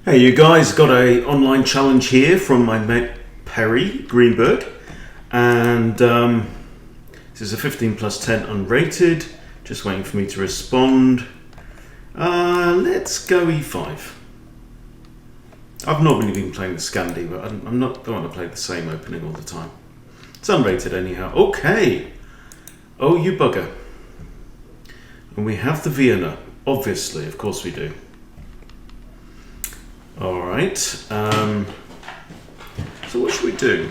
Hey you guys, got a online challenge here from my mate Perry Greenberg, and this is a 15 plus 10 unrated, just waiting for me to respond. Let's go e5. I've not really been playing the Scandi, but don't want to play the same opening all the time. It's unrated anyhow. Okay, oh you bugger. And we have the Vienna, obviously, of course we do. Alright, so what should we do?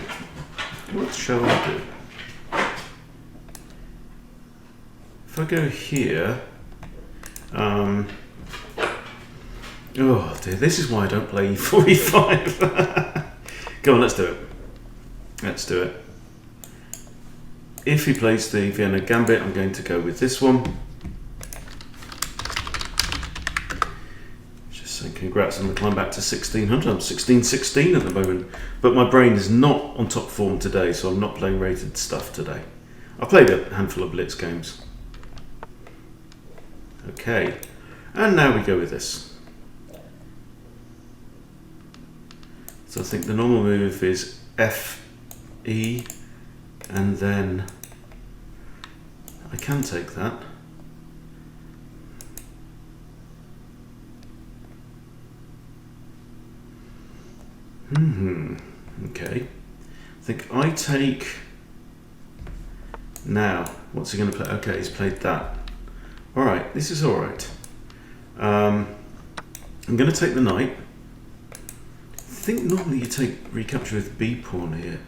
What shall I do? If I go here, oh dear, this is why I don't play e4, e5. Go on, let's do it. Let's do it. If he plays the Vienna Gambit, I'm going to go with this one. Congrats on the climb back to 1600. I'm 1616 at the moment, but my brain is not on top form today, so I'm not playing rated stuff today. I played a handful of blitz games. Okay, and now we go with this. So I think the normal move is FE, and then I can take that. Okay. I think I take... Now, what's he going to play? Okay, he's played that. Alright, this is alright. I'm going to take the knight. I think normally you take recapture with B pawn here.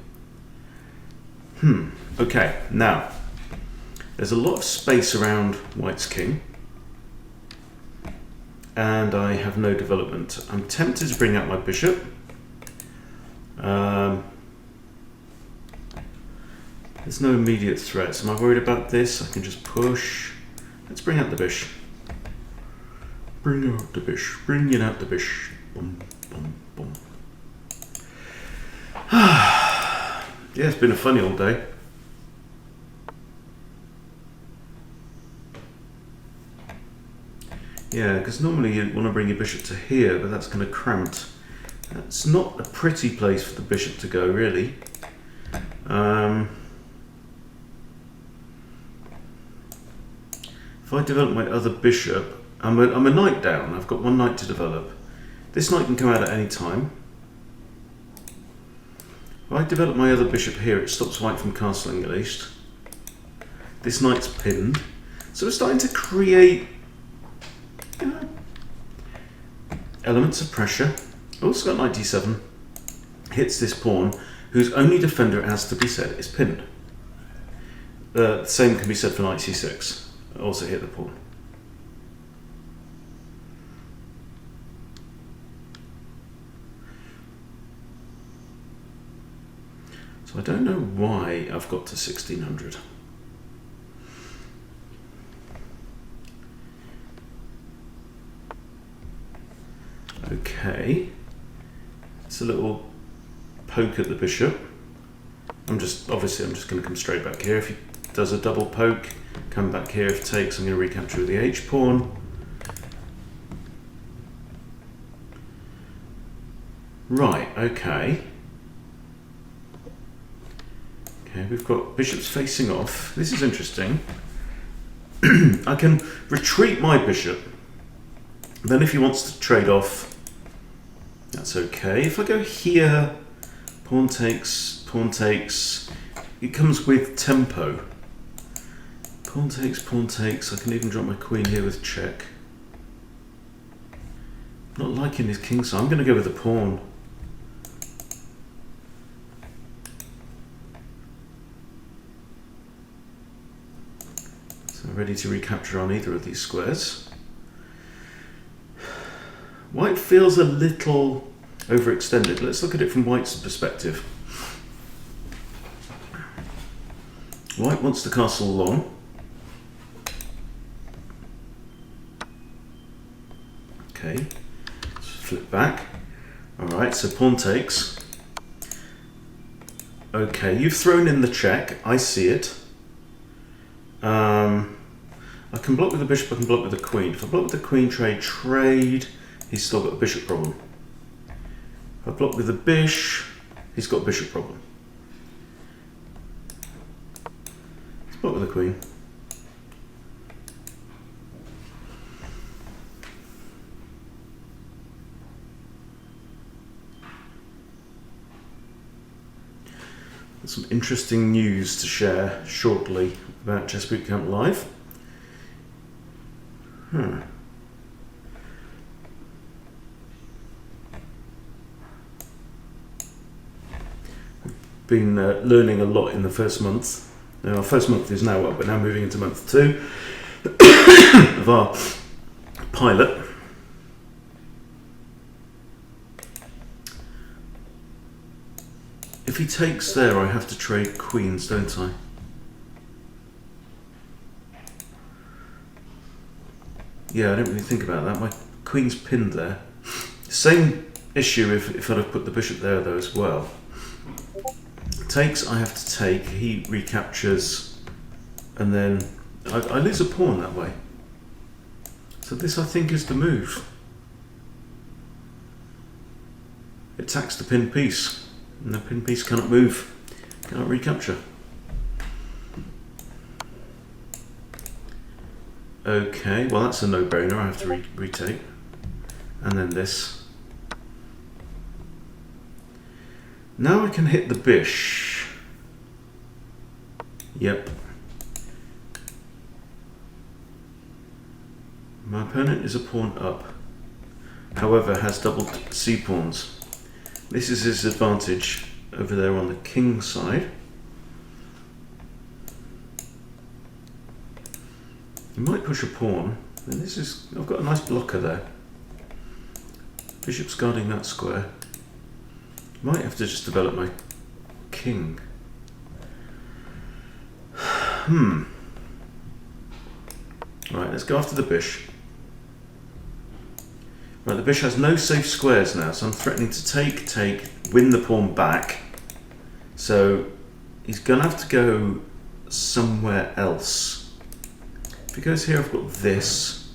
Okay, now, there's a lot of space around white's king. And I have no development. I'm tempted to bring out my bishop. There's no immediate threats. Am I worried about this? I can just push. Let's bring out the bish. Bring out the bish. Bring it out the bish. Boom, boom, boom. Yeah, it's been a funny old day. Yeah, because normally you want to bring your bishop to here, but that's kind of cramped. That's not a pretty place for the bishop to go, really. If I develop my other bishop, I'm a knight down. I've got one knight to develop. This knight can come out at any time. If I develop my other bishop here, it stops white from castling at least. This knight's pinned. So we're starting to create, you know, elements of pressure. Also got knight d7, hits this pawn, whose only defender, it has to be said, is pinned. The same can be said for knight c6, also hit the pawn. So I don't know why I've got to 1600. Okay. It's a little poke at the bishop. I'm just going to come straight back here. If he does a double poke, come back here. If takes, I'm going to recapture with the H pawn. Right, okay. Okay, we've got bishops facing off. This is interesting. I can retreat my bishop. Then if he wants to trade off, that's okay. If I go here, pawn takes, it comes with tempo. Pawn takes, I can even drop my queen here with check. Not liking his king, so I'm going to go with the pawn. So ready to recapture on either of these squares. White feels a little overextended. Let's look at it from White's perspective. White wants to castle long. Okay, let's flip back. Alright, so pawn takes. Okay, you've thrown in the check. I see it. I can block with the bishop, I can block with the queen. If I block with the queen, trade, he's still got a bishop problem. I block with the bish. He's got a bishop problem. Let's block with the queen. Some interesting news to share shortly about Chess Bootcamp Live. Been learning a lot in the first month. Now, our first month is now up. We're now moving into month 2 of our pilot. If he takes there, I have to trade queens, don't I? Yeah, I didn't really think about that. My queen's pinned there. Same issue if I'd have put the bishop there though as well. Takes, I have to take, he recaptures, and then I lose a pawn that way. So this, I think, is the move. It attacks the pinned piece, and the pinned piece cannot move, cannot recapture. Okay, well that's a no-brainer, I have to retake. And then this. Now I can hit the bish. Yep. My opponent is a pawn up, however has doubled c-pawns. This is his advantage over there on the king side. He might push a pawn, and this is, I've got a nice blocker there. Bishop's guarding that square. Might have to just develop my king. Right, let's go after the bish. Right, the bish has no safe squares now, so I'm threatening to take, win the pawn back. So he's going to have to go somewhere else. If he goes here, I've got this,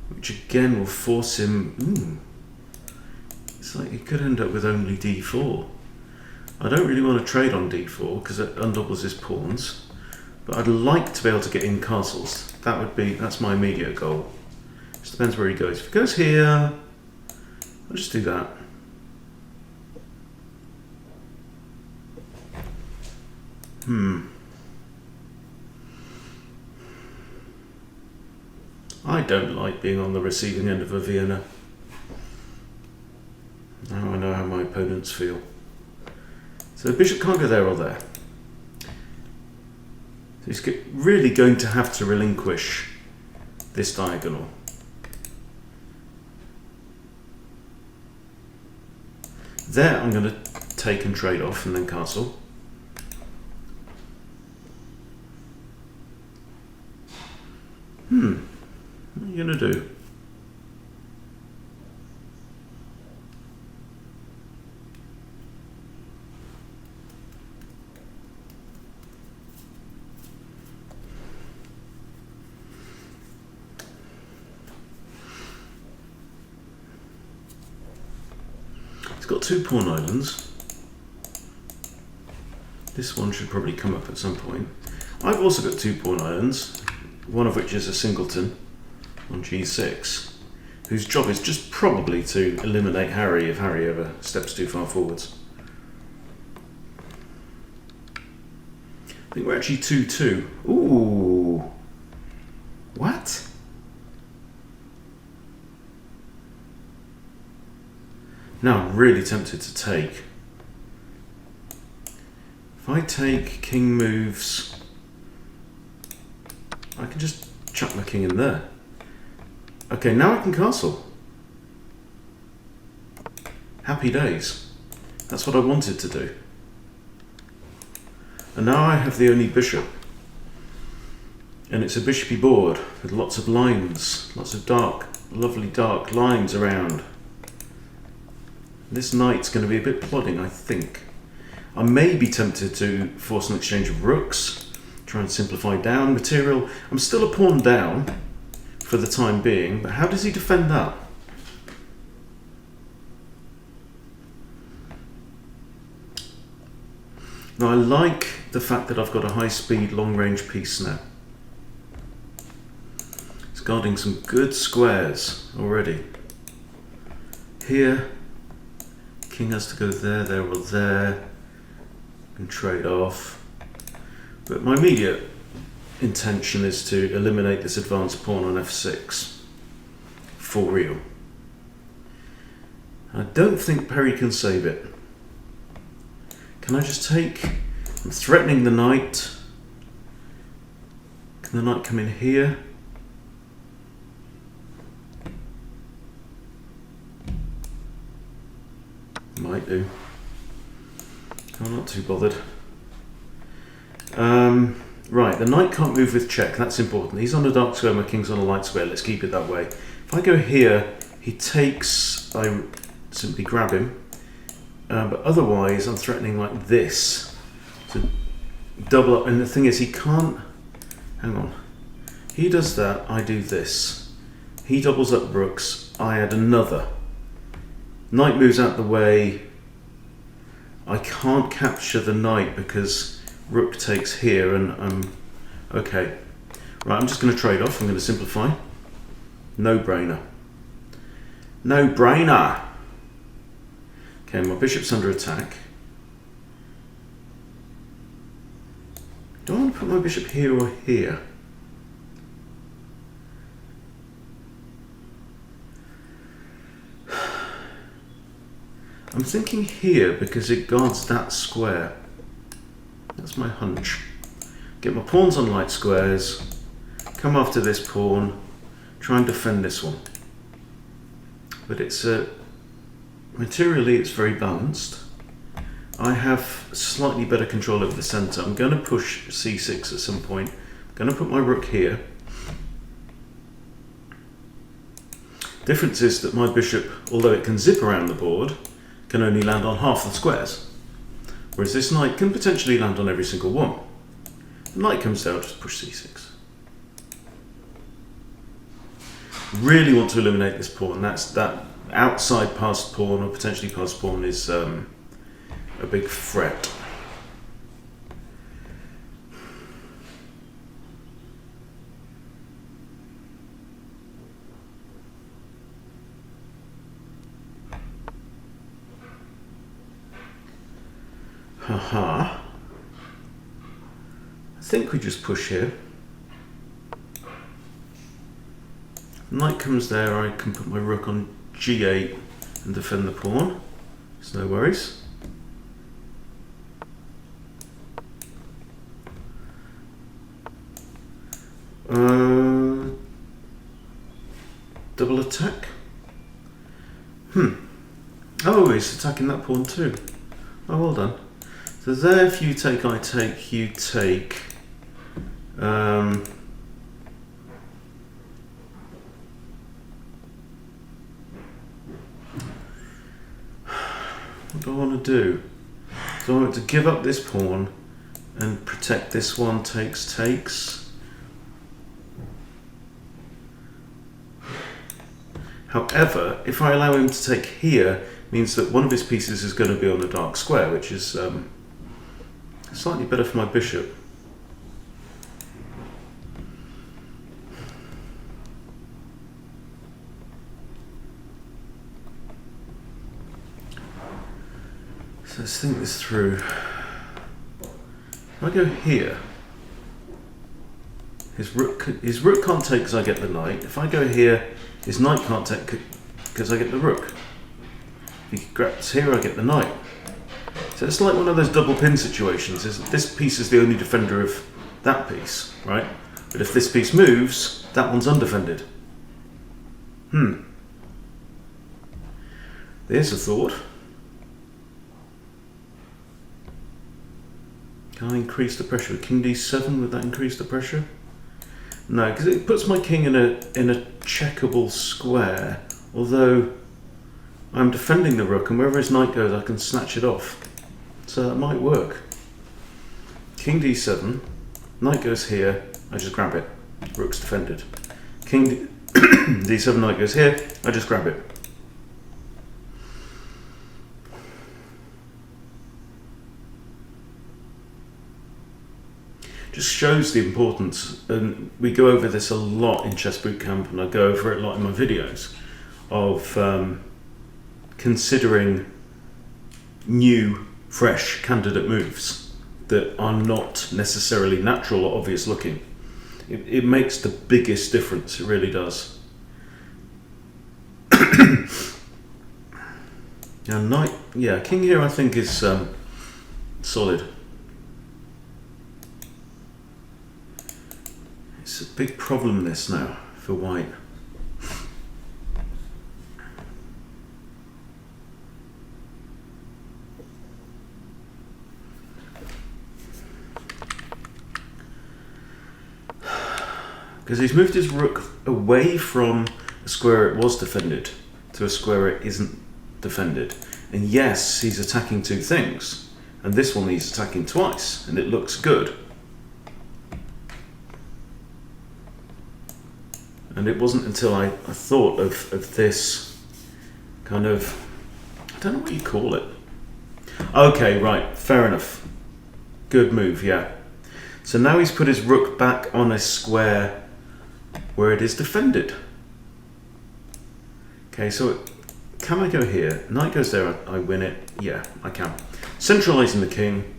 which again will force him... It's like he could end up with only d4. I don't really want to trade on d4 because it undoubles his pawns, but I'd like to be able to get in castles. That's my immediate goal. Just depends where he goes. If he goes here, I'll just do that. I don't like being on the receiving end of a Vienna. Now I know how my opponents feel. So the bishop can't go there or there. So he's really going to have to relinquish this diagonal. There I'm going to take and trade off and then castle. What are you going to do? It's got 2 pawn islands. This one should probably come up at some point. I've also got 2 pawn islands, one of which is a singleton on g6, whose job is just probably to eliminate Harry if Harry ever steps too far forwards. I think we're actually 2-2. Ooh! What? Now I'm really tempted to take. If I take, king moves, I can just chuck my king in there. Okay, now I can castle. Happy days. That's what I wanted to do. And now I have the only bishop. And it's a bishopy board with lots of lines, lots of dark, lovely dark lines around. This knight's going to be a bit plodding, I think. I may be tempted to force an exchange of rooks, try and simplify down material. I'm still a pawn down for the time being, but how does he defend that? Now I like the fact that I've got a high-speed, long-range piece now. It's guarding some good squares already. Here, king has to go there, there or there, and trade off. But my immediate intention is to eliminate this advanced pawn on f6 for real. I don't think Perry can save it. Can I just take? I'm threatening the knight. Can the knight come in here? Might do. I'm not too bothered. Right, the knight can't move with check. That's important. He's on a dark square, my king's on a light square. Let's keep it that way. If I go here, he takes. I simply grab him. But otherwise, I'm threatening like this to double up. And the thing is, he can't. Hang on. He does that. I do this. He doubles up rooks. I add another. Knight moves out the way. I can't capture the knight because rook takes here, and I'm okay. Right, I'm just going to trade off. I'm going to simplify. No brainer. No brainer. Okay, my bishop's under attack. Do I want to put my bishop here or here? I'm thinking here because it guards that square. That's my hunch. Get my pawns on light squares, come after this pawn, try and defend this one. But it's materially it's very balanced. I have slightly better control over the centre. I'm going to push c6 at some point. I'm going to put my rook here. Difference is that my bishop, although it can zip around the board, can only land on half the squares. Whereas this knight can potentially land on every single one. The knight comes down, just push c6. Really want to eliminate this pawn. That outside passed pawn or potentially passed pawn is a big threat. Haha. I think we just push here. Knight comes there, I can put my rook on g8 and defend the pawn. There's no worries. Double attack. Oh, he's attacking that pawn too. Oh, well done. So there, if you take, I take, you take. What do I want to do? Do I want to give up this pawn and protect this one, takes? However, if I allow him to take here, means that one of his pieces is going to be on a dark square, which is slightly better for my bishop. So let's think this through. If I go here, his rook can't take because I get the knight. If I go here, his knight can't take because I get the rook. If he grabs here, I get the knight. So it's like one of those double pin situations. This piece is the only defender of that piece, right? But if this piece moves, that one's undefended. There's a thought. Can I increase the pressure with king d7? Would that increase the pressure? No, because it puts my king in a checkable square. Although I'm defending the rook, and wherever his knight goes, I can snatch it off. So that might work. King d7, knight goes here, I just grab it. Rook's defended. King d7, knight goes here, I just grab it. just shows the importance, and we go over this a lot in Chess Boot Camp, and I go over it a lot in my videos, of considering new, fresh candidate moves that are not necessarily natural or obvious looking. It makes the biggest difference, it really does. Now knight, yeah, king here I think is solid. It's a big problem this now for white. Because he's moved his rook away from a square it was defended to a square it isn't defended. And yes, he's attacking two things. And this one he's attacking twice, and it looks good. And it wasn't until I thought of this kind of, I don't know what you call it. Okay, right, fair enough. Good move, yeah. So now he's put his rook back on a square where it is defended. Okay, so can I go here? Knight goes there, I win it. Yeah, I can. Centralizing the king.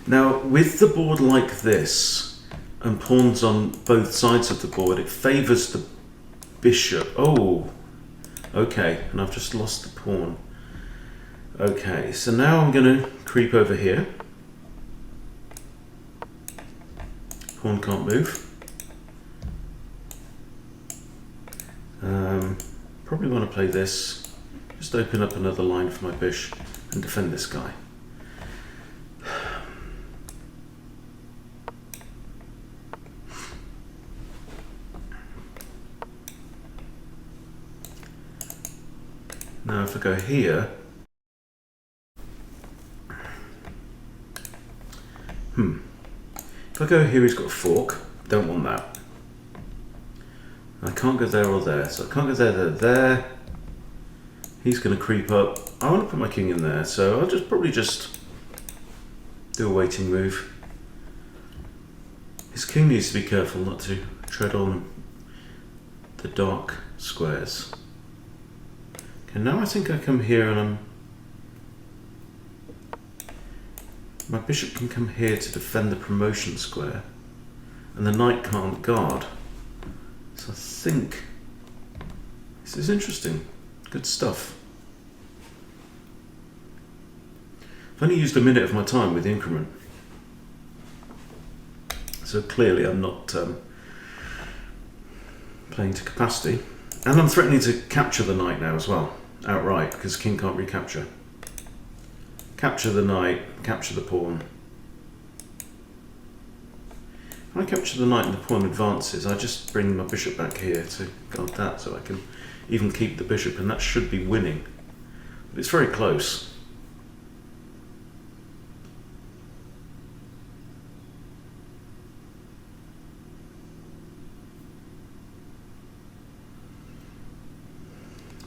Now, with the board like this, and pawns on both sides of the board, it favours the bishop. Oh, okay, and I've just lost the pawn. Okay, so now I'm going to creep over here. Pawn can't move. Probably want to play this. Just open up another line for my bishop and defend this guy. Now if I go here, if I go here he's got a fork, don't want that. I can't go there or there, so I can't go there. He's going to creep up. I want to put my king in there, so I'll probably just do a waiting move. His king needs to be careful not to tread on the dark squares. Okay, now I think I come here and my bishop can come here to defend the promotion square, and the knight can't guard. So I think this is interesting. Good stuff. I've only used a minute of my time with the increment, so clearly I'm not playing to capacity. And I'm threatening to capture the knight now as well, outright, because king can't recapture. Capture the knight, capture the pawn. When I capture the knight and the pawn advances, I just bring my bishop back here to guard that, so I can even keep the bishop, and that should be winning. But it's very close.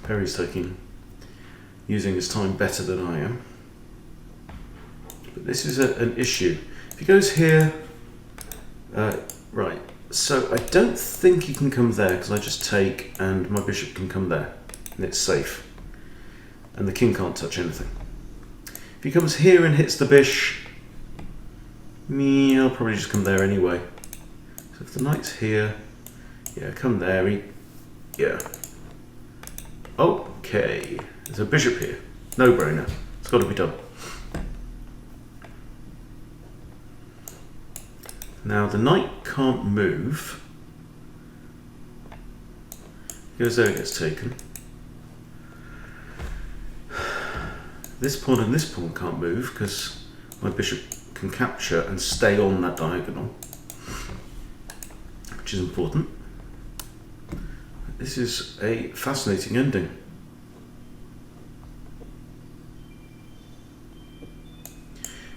Perry's using his time better than I am. But this is an issue. If he goes here, right, so I don't think he can come there because I just take and my bishop can come there and it's safe. And the king can't touch anything. If he comes here and hits the bishop, I'll probably just come there anyway. So if the knight's here, yeah, come there, yeah. Okay, there's a bishop here. No brainer. It's got to be done. Now the knight can't move. He goes there, gets taken. This pawn and this pawn can't move because my bishop can capture and stay on that diagonal, which is important. This is a fascinating ending.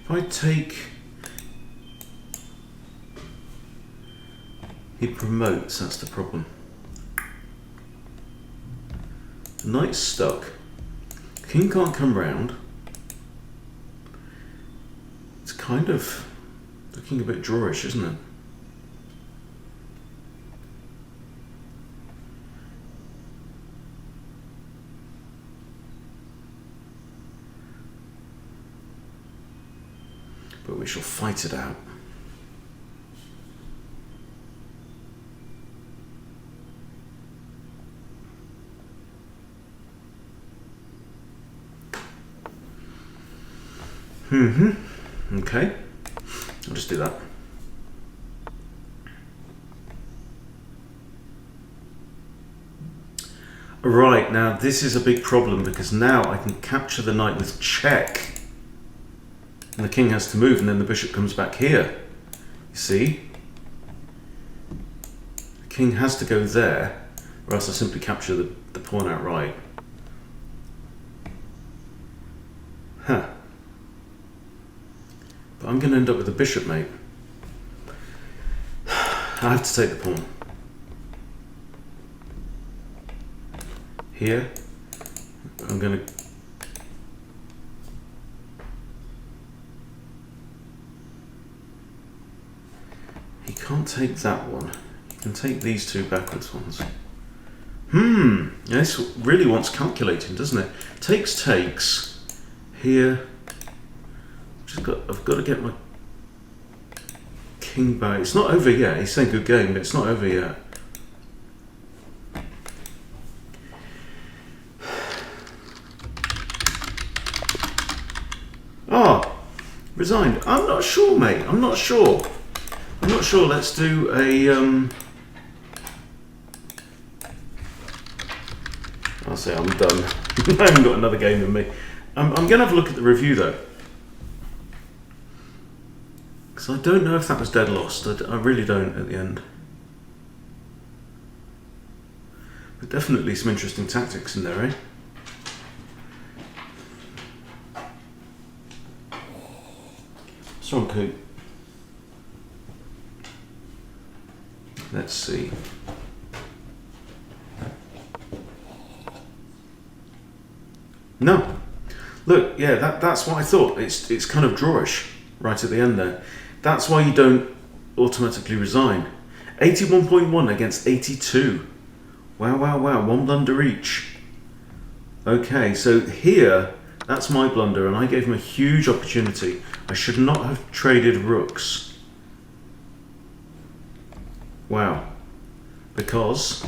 If I take, he promotes, that's the problem. The knight's stuck. King can't come round. It's kind of looking a bit drawish, isn't it? But we shall fight it out. Okay. I'll just do that. Right, now this is a big problem because now I can capture the knight with check. And the king has to move and then the bishop comes back here. You see? The king has to go there or else I simply capture the pawn outright. Huh. But I'm going to end up with a bishop, mate. I have to take the pawn. Here, I'm going to... He can't take that one. He can take these two backwards ones. This really wants calculating, doesn't it? Takes. Here. I've got to get my king back. It's not over yet. He's saying good game, but it's not over yet. Resigned. I'm not sure, mate. I'm not sure. Let's do a... I'll say I'm done. I haven't got another game in me. I'm going to have a look at the review, though. Because I don't know if that was dead lost. I really don't at the end. But definitely some interesting tactics in there, eh? Strong coup. Let's see. No. Look, yeah, that's what I thought. It's kind of drawish right at the end there. That's why you don't automatically resign. 81.1 against 82. Wow. One blunder each. Okay, so here, that's my blunder, and I gave him a huge opportunity. I should not have traded rooks. Wow. Because...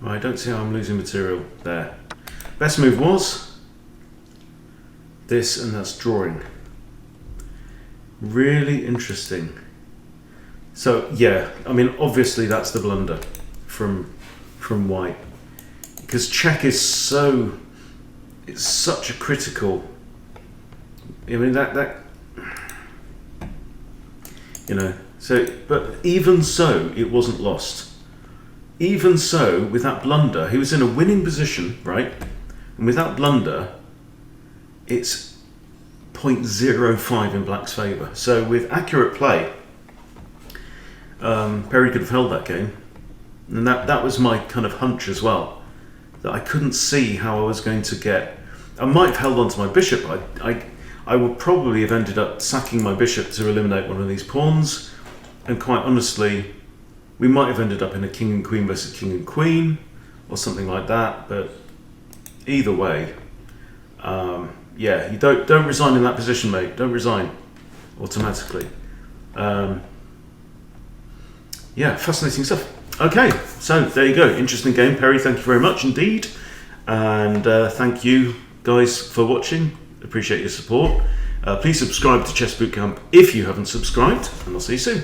I don't see how I'm losing material there. Best move was this, and that's drawing. Really interesting. So yeah, I mean obviously that's the blunder from white, because check is it's such a critical. I mean that you know. So, but even so, it wasn't lost. Even so, with that blunder, he was in a winning position, right? And with that blunder, it's 0.05 in black's favour. So with accurate play, Perry could have held that game. And that was my kind of hunch as well, that I couldn't see how I was going to get... I might have held on to my bishop. I would probably have ended up sacking my bishop to eliminate one of these pawns. And quite honestly, we might have ended up in a king and queen versus king and queen, or something like that. But either way, yeah, you don't resign in that position, mate. Don't resign automatically. Yeah, fascinating stuff. Okay, so there you go. Interesting game, Perry. Thank you very much indeed, and thank you guys for watching. Appreciate your support. Please subscribe to Chess Bootcamp if you haven't subscribed, and I'll see you soon.